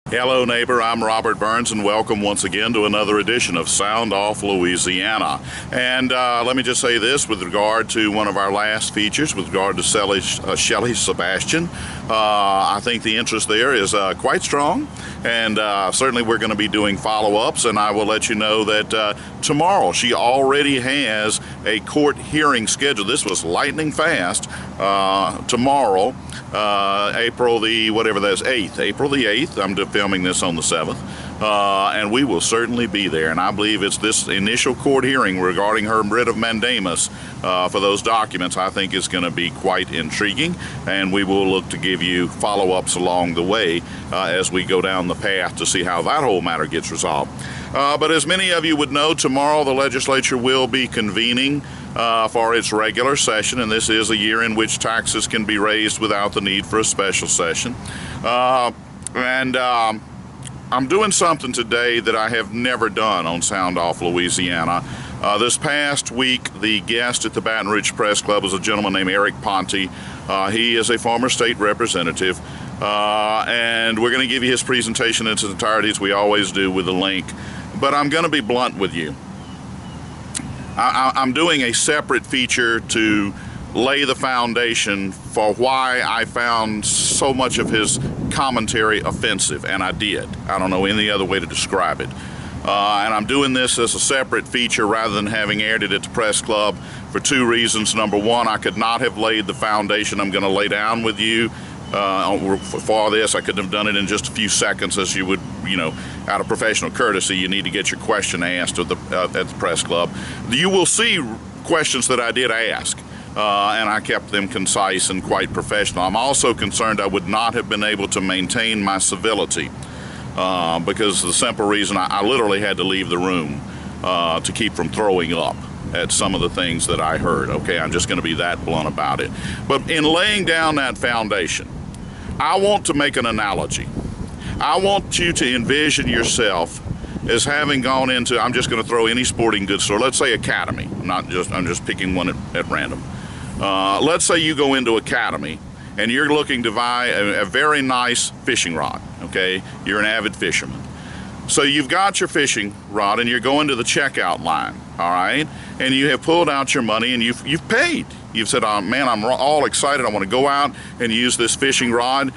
Hello neighbor, I'm Robert Burns and welcome once again to another edition of Sound Off Louisiana. And let me just say this with regard to one of our last features, with regard to Shelly Sebastian. I think the interest there is quite strong, and certainly we're going to be doing follow-ups, and I will let you know that tomorrow she already has a court hearing scheduled. This was lightning fast. Tomorrow, April the 8th. April the 8th. I'm filming this on the 7th. And we will certainly be there. And I believe it's this initial court hearing regarding her writ of mandamus for those documents, I think is going to be quite intriguing. And we will look to give you follow-ups along the way as we go down the path to see how that whole matter gets resolved. But as many of you would know, tomorrow the legislature will be convening for its regular session, and this is a year in which taxes can be raised without the need for a special session. I'm doing something today that I have never done on Sound Off Louisiana. This past week, the guest at the Baton Rouge Press Club was a gentleman named Eric Ponti. He is a former state representative, and we're going to give you his presentation in its entirety, as we always do, with a link. But I'm going to be blunt with you. I'm doing a separate feature to lay the foundation for why I found so much of his commentary offensive, and I did. I don't know any other way to describe it. And I'm doing this as a separate feature rather than having aired it at the press club for two reasons. Number one, I could not have laid the foundation I'm going to lay down with you for this. I couldn't have done it in just a few seconds, as you would, out of professional courtesy. You need to get your question asked at the press club. You will see questions that I did ask, and I kept them concise and quite professional. I'm also concerned I would not have been able to maintain my civility because the simple reason I literally had to leave the room to keep from throwing up at some of the things that I heard. Okay, I'm just going to be that blunt about it. But in laying down that foundation, I want to make an analogy. I want you to envision yourself as having gone into, I'm just going to throw any sporting goods store, let's say Academy. I'm just picking one at random. Let's say you go into Academy and you're looking to buy a very nice fishing rod, okay? You're an avid fisherman. So you've got your fishing rod and you're going to the checkout line, all right? And you have pulled out your money and you've paid. You've said, oh, man, I'm all excited. I want to go out and use this fishing rod.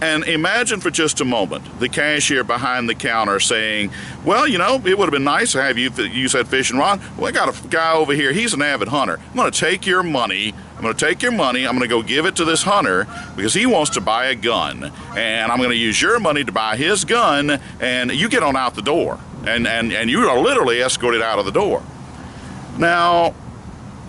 And imagine for just a moment the cashier behind the counter saying, well, it would have been nice to have you use that fishing rod. Well, I got a guy over here. He's an avid hunter. I'm going to take your money. I'm going to go give it to this hunter because he wants to buy a gun. And I'm going to use your money to buy his gun, and you get on out the door. And you are literally escorted out of the door. Now,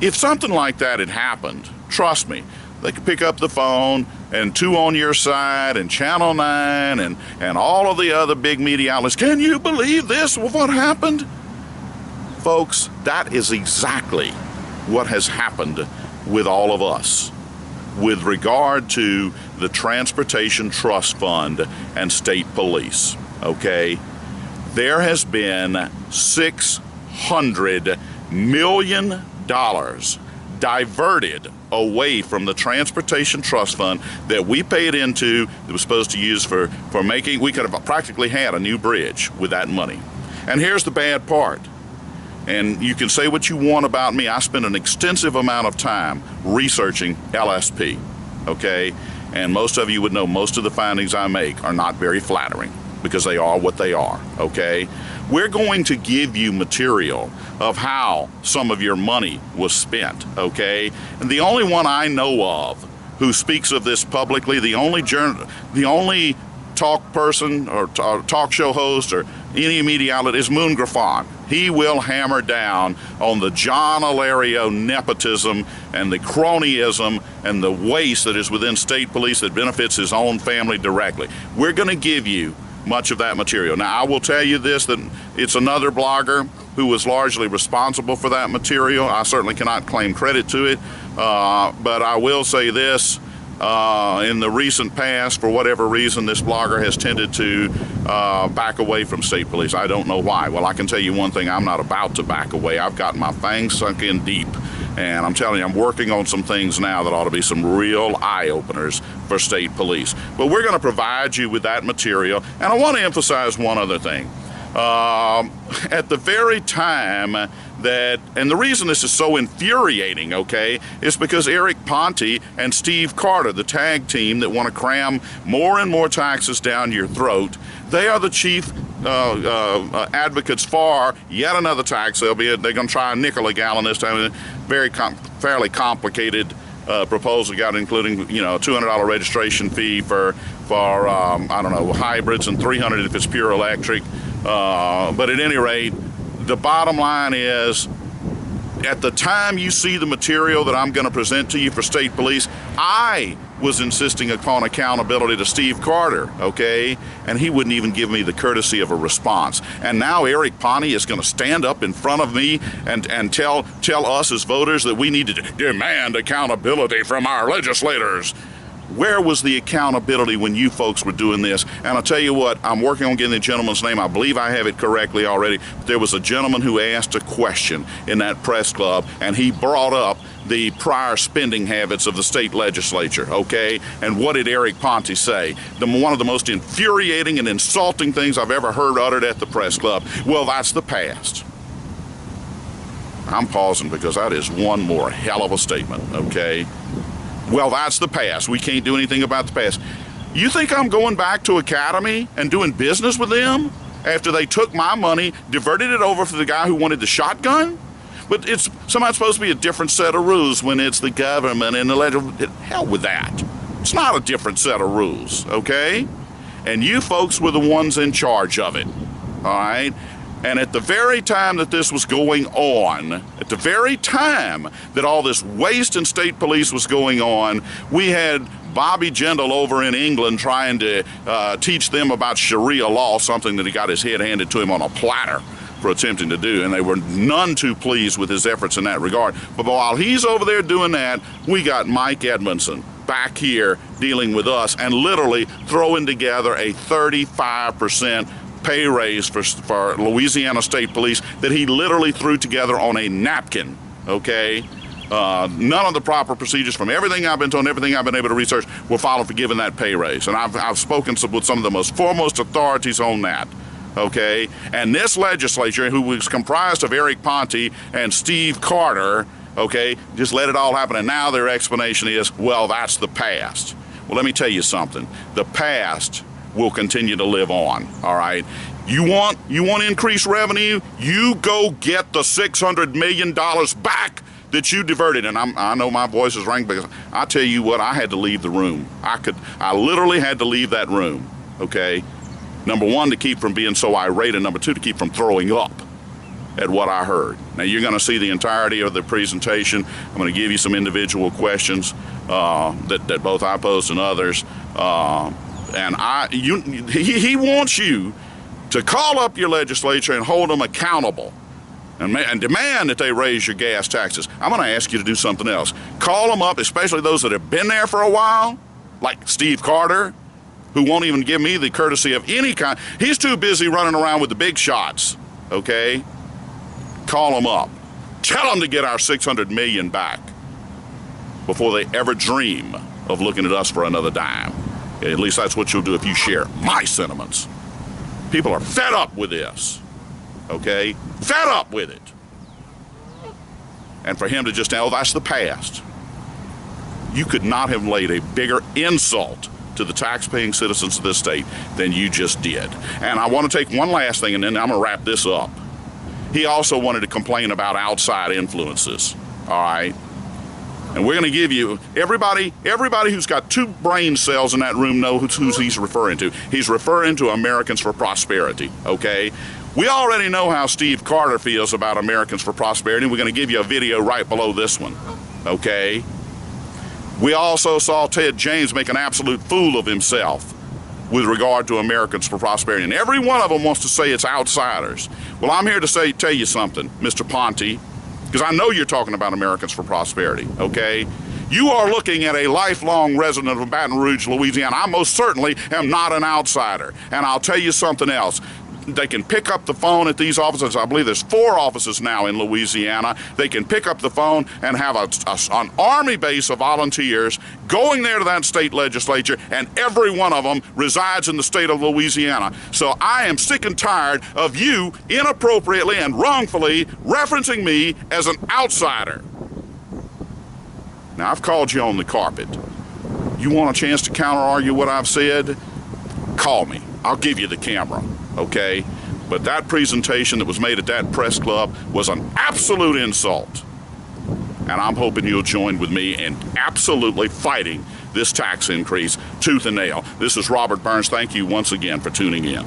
if something like that had happened, trust me, they could pick up the phone and Two on Your Side and Channel 9 and all of the other big media outlets. Can you believe this? What happened? Folks, that is exactly what has happened with all of us with regard to the Transportation Trust Fund and state police, okay? There has been $600 million diverted away from the Transportation Trust Fund that we paid into, that was supposed to use for making, we could have practically had a new bridge with that money. And here's the bad part. And you can say what you want about me. I spent an extensive amount of time researching LSP, okay? And most of you would know most of the findings I make are not very flattering because they are what they are, okay? We're going to give you material of how some of your money was spent, okay? And the only one I know of who speaks of this publicly, the only talk person or talk show host or any media outlet is Moon Griffon. He will hammer down on the John Alario nepotism and the cronyism and the waste that is within state police that benefits his own family directly. We're going to give you much of that material. Now, I will tell you this, that it's another blogger who was largely responsible for that material. I certainly cannot claim credit to it, but I will say this. In the recent past, for whatever reason, this blogger has tended to back away from state police. I don't know why. Well, I can tell you one thing, I'm not about to back away. I've got my fangs sunk in deep, And I'm telling you, I'm working on some things now that ought to be some real eye-openers for state police. But we're going to provide you with that material. And I want to emphasize one other thing. At the very time that, and the reason this is so infuriating, okay, is because Eric Ponti and Steve Carter, the tag team that want to cram more and more taxes down your throat, they are the chief advocates for yet another tax. They're going to try a nickel a gallon this time. Fairly complicated proposal, got including, you know, a $200 registration fee for I don't know, hybrids, and $300 if it's pure electric. But at any rate, the bottom line is, at the time you see the material that I'm going to present to you for state police, I was insisting upon accountability to Steve Carter, okay? And he wouldn't even give me the courtesy of a response. And now Eric Ponti is going to stand up in front of me and tell us as voters that we need to demand accountability from our legislators. Where was the accountability when you folks were doing this? And I'll tell you what, I'm working on getting the gentleman's name. I believe I have it correctly already. There was a gentleman who asked a question in that press club, and he brought up the prior spending habits of the state legislature, okay? And what did Eric Ponti say? One of the most infuriating and insulting things I've ever heard uttered at the press club. Well, that's the past. I'm pausing because that is one more hell of a statement, okay? Well, that's the past. We can't do anything about the past. You think I'm going back to Academy and doing business with them after they took my money, diverted it over for the guy who wanted the shotgun? But it's somehow supposed to be a different set of rules when it's the government and the legislature. Hell with that. It's not a different set of rules, okay? And you folks were the ones in charge of it, all right? And at the very time that this was going on, at the very time that all this waste in state police was going on, we had Bobby Jindal over in England trying to teach them about Sharia law, something that he got his head handed to him on a platter for attempting to do, and they were none too pleased with his efforts in that regard. But while he's over there doing that, we got Mike Edmondson back here dealing with us and literally throwing together a 35% pay raise for Louisiana State Police that he literally threw together on a napkin, okay? None of the proper procedures, from everything I've been told, everything I've been able to research, were followed for giving that pay raise. And I've spoken with some of the most foremost authorities on that, okay? And this legislature, who was comprised of Eric Ponti and Steve Carter, okay, just let it all happen. And now their explanation is, well, that's the past. Well, let me tell you something. The past will continue to live on, all right? You want increased revenue? You go get the $600 million back that you diverted. And I know my voice is rang because I tell you what, I had to leave the room. I literally had to leave that room, okay? Number one, to keep from being so irate, and number two, to keep from throwing up at what I heard. Now, you're going to see the entirety of the presentation. I'm going to give you some individual questions that both I posed and others. And he wants you to call up your legislature and hold them accountable and demand that they raise your gas taxes. I'm going to ask you to do something else. Call them up, especially those that have been there for a while, like Steve Carter, who won't even give me the courtesy of any kind. He's too busy running around with the big shots, okay? Call them up. Tell them to get our $600 million back before they ever dream of looking at us for another dime. At least that's what you'll do if you share my sentiments. People are fed up with this, okay? Fed up with it. And for him to just, oh, that's the past. You could not have laid a bigger insult to the tax-paying citizens of this state than you just did. And I want to take one last thing, and then I'm going to wrap this up. He also wanted to complain about outside influences, all right? And we're going to give you, everybody who's got two brain cells in that room knows who he's referring to. He's referring to Americans for Prosperity, okay? We already know how Steve Carter feels about Americans for Prosperity. We're going to give you a video right below this one, okay? We also saw Ted James make an absolute fool of himself with regard to Americans for Prosperity. And every one of them wants to say it's outsiders. Well, I'm here to tell you something, Mr. Ponti, because I know you're talking about Americans for Prosperity, okay? You are looking at a lifelong resident of Baton Rouge, Louisiana. I most certainly am not an outsider. And I'll tell you something else. They can pick up the phone at these offices. I believe there's 4 offices now in Louisiana. They can pick up the phone and have an army base of volunteers going there to that state legislature, and every one of them resides in the state of Louisiana. So I am sick and tired of you inappropriately and wrongfully referencing me as an outsider. Now, I've called you on the carpet. You want a chance to counter-argue what I've said? Call me. I'll give you the camera, okay? But that presentation that was made at that press club was an absolute insult. And I'm hoping you'll join with me in absolutely fighting this tax increase tooth and nail. This is Robert Burns. Thank you once again for tuning in.